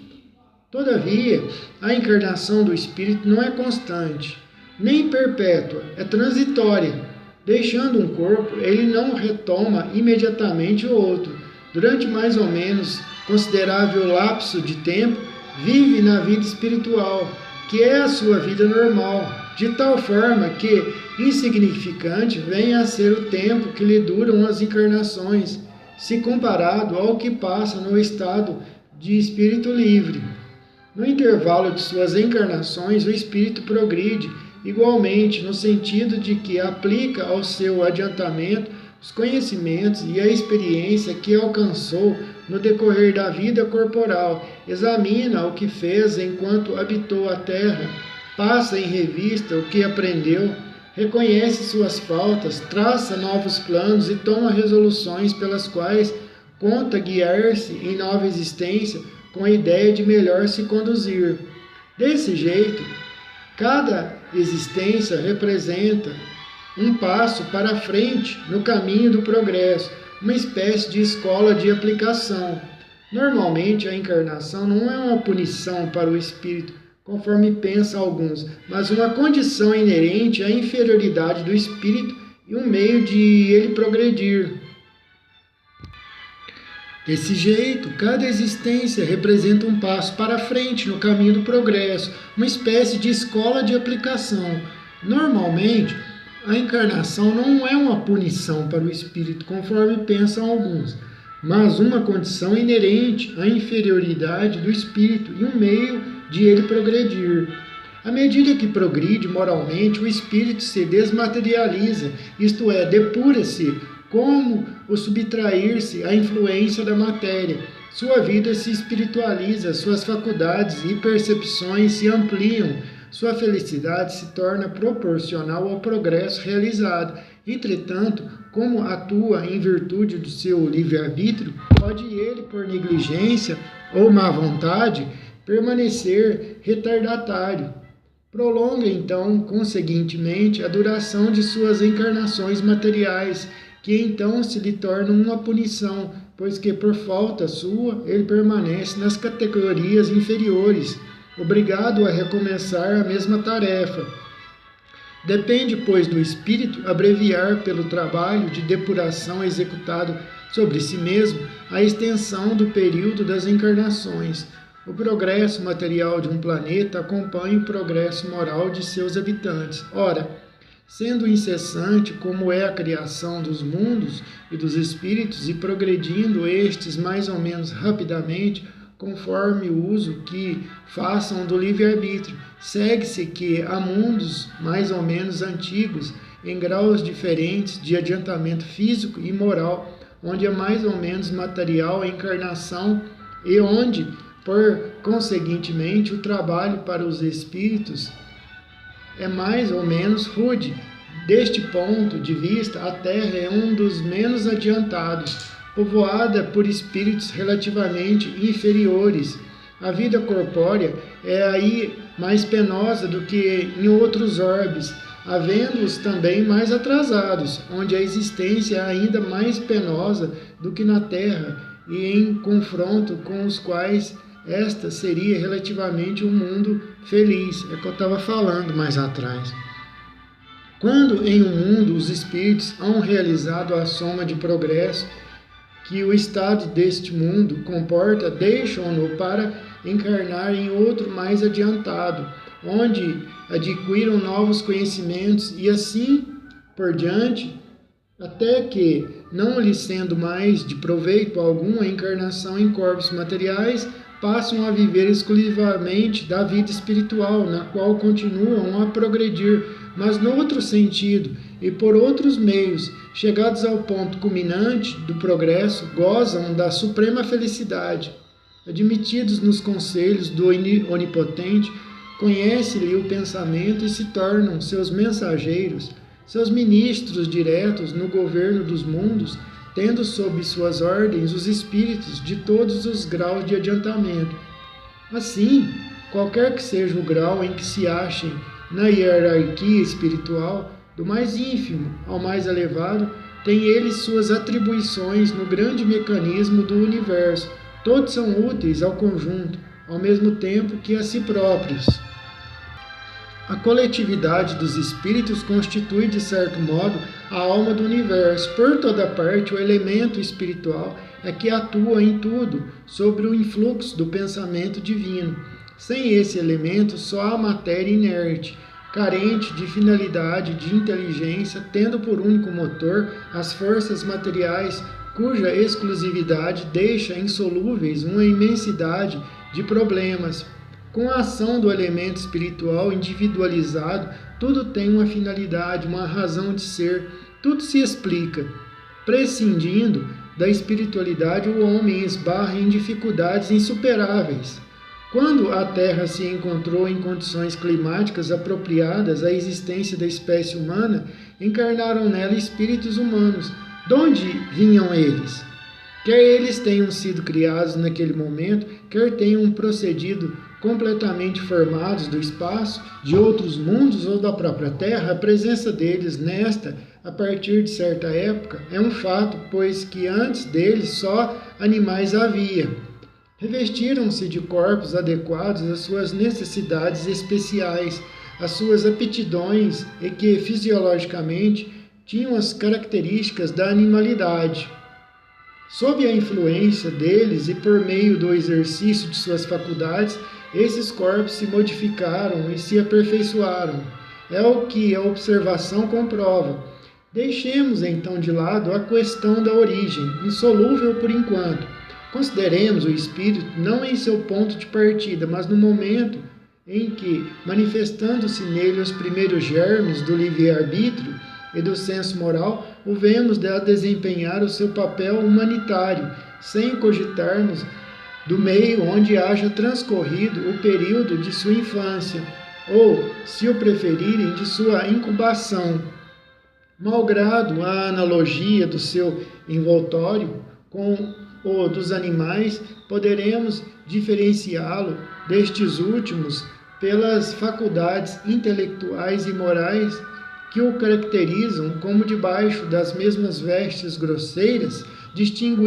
Todavia, a encarnação do espírito não é constante, nem perpétua, é transitória. Deixando um corpo, ele não retoma imediatamente o outro. Durante mais ou menos considerável lapso de tempo, vive na vida espiritual, que é a sua vida normal, de tal forma que insignificante venha a ser o tempo que lhe duram as encarnações, se comparado ao que passa no estado de espírito livre. No intervalo de suas encarnações, o espírito progride igualmente, no sentido de que aplica ao seu adiantamento os conhecimentos e a experiência que alcançou no decorrer da vida corporal, examina o que fez enquanto habitou a terra, passa em revista o que aprendeu, reconhece suas faltas, traça novos planos e toma resoluções pelas quais conta guiar-se em nova existência com a ideia de melhor se conduzir. Desse jeito, cada existência representa um passo para frente no caminho do progresso, uma espécie de escola de aplicação. Normalmente, a encarnação não é uma punição para o espírito, conforme pensam alguns, mas uma condição inerente à inferioridade do espírito e um meio de ele progredir. Desse jeito, cada existência representa um passo para frente no caminho do progresso, uma espécie de escola de aplicação. Normalmente, a encarnação não é uma punição para o espírito, conforme pensam alguns, mas uma condição inerente à inferioridade do espírito e um meio de ele progredir. À medida que progride moralmente, o espírito se desmaterializa, isto é, depura-se como o subtrair-se à influência da matéria. Sua vida se espiritualiza, suas faculdades e percepções se ampliam, sua felicidade se torna proporcional ao progresso realizado. Entretanto, como atua em virtude do seu livre-arbítrio, pode ele, por negligência ou má vontade, permanecer retardatário. Prolonga, então, conseguintemente, a duração de suas encarnações materiais, que então se lhe tornam uma punição, pois que, por falta sua, ele permanece nas categorias inferiores, obrigado a recomeçar a mesma tarefa. Depende, pois, do espírito abreviar pelo trabalho de depuração executado sobre si mesmo a extensão do período das encarnações. O progresso material de um planeta acompanha o progresso moral de seus habitantes. Ora, sendo incessante como é a criação dos mundos e dos espíritos e progredindo estes mais ou menos rapidamente, conforme o uso que façam do livre-arbítrio, segue-se que há mundos mais ou menos antigos, em graus diferentes de adiantamento físico e moral, onde é mais ou menos material a encarnação e onde, por conseguintemente, o trabalho para os espíritos é mais ou menos rude. Deste ponto de vista, a Terra é um dos menos adiantados, povoada por espíritos relativamente inferiores. A vida corpórea é aí mais penosa do que em outros orbes, havendo-os também mais atrasados, onde a existência é ainda mais penosa do que na Terra, e em confronto com os quais esta seria relativamente um mundo feliz. É o que eu estava falando mais atrás. Quando em um mundo os espíritos hão realizado a soma de progresso que o estado deste mundo comporta, deixam-no para encarnar em outro mais adiantado, onde adquiram novos conhecimentos e assim por diante, até que, não lhe sendo mais de proveito algum a encarnação em corpos materiais, passam a viver exclusivamente da vida espiritual, na qual continuam a progredir, mas no outro sentido e por outros meios, chegados ao ponto culminante do progresso, gozam da suprema felicidade. Admitidos nos conselhos do Onipotente, conhece-lhe o pensamento e se tornam seus mensageiros, seus ministros diretos no governo dos mundos, tendo sob suas ordens os espíritos de todos os graus de adiantamento. Assim, qualquer que seja o grau em que se achem na hierarquia espiritual, do mais ínfimo ao mais elevado, tem ele suas atribuições no grande mecanismo do universo. Todos são úteis ao conjunto, ao mesmo tempo que a si próprios. A coletividade dos espíritos constitui, de certo modo, a alma do universo. Por toda parte, o elemento espiritual é que atua em tudo, sobre o influxo do pensamento divino. Sem esse elemento, só há matéria inerte, carente de finalidade, de inteligência, tendo por único motor as forças materiais, cuja exclusividade deixa insolúveis uma imensidade de problemas. Com a ação do elemento espiritual individualizado, tudo tem uma finalidade, uma razão de ser, tudo se explica. Prescindindo da espiritualidade, o homem esbarra em dificuldades insuperáveis. Quando a Terra se encontrou em condições climáticas apropriadas à existência da espécie humana, encarnaram nela espíritos humanos. De onde vinham eles? Quer eles tenham sido criados naquele momento, quer tenham procedido completamente formados do espaço, de outros mundos ou da própria Terra, a presença deles nesta, a partir de certa época, é um fato, pois que antes deles só animais havia. Revestiram-se de corpos adequados às suas necessidades especiais, às suas aptidões e que, fisiologicamente, tinham as características da animalidade. Sob a influência deles e por meio do exercício de suas faculdades, esses corpos se modificaram e se aperfeiçoaram. É o que a observação comprova. Deixemos então de lado a questão da origem, insolúvel por enquanto. Consideremos o espírito não em seu ponto de partida, mas no momento em que, manifestando-se nele os primeiros germes do livre-arbítrio e do senso moral, o vemos a desempenhar o seu papel humanitário, sem cogitarmos do meio onde haja transcorrido o período de sua infância, ou, se o preferirem, de sua incubação. Malgrado a analogia do seu envoltório com o dos animais, poderemos diferenciá-lo destes últimos pelas faculdades intelectuais e morais que o caracterizam, como debaixo das mesmas vestes grosseiras, distinguindo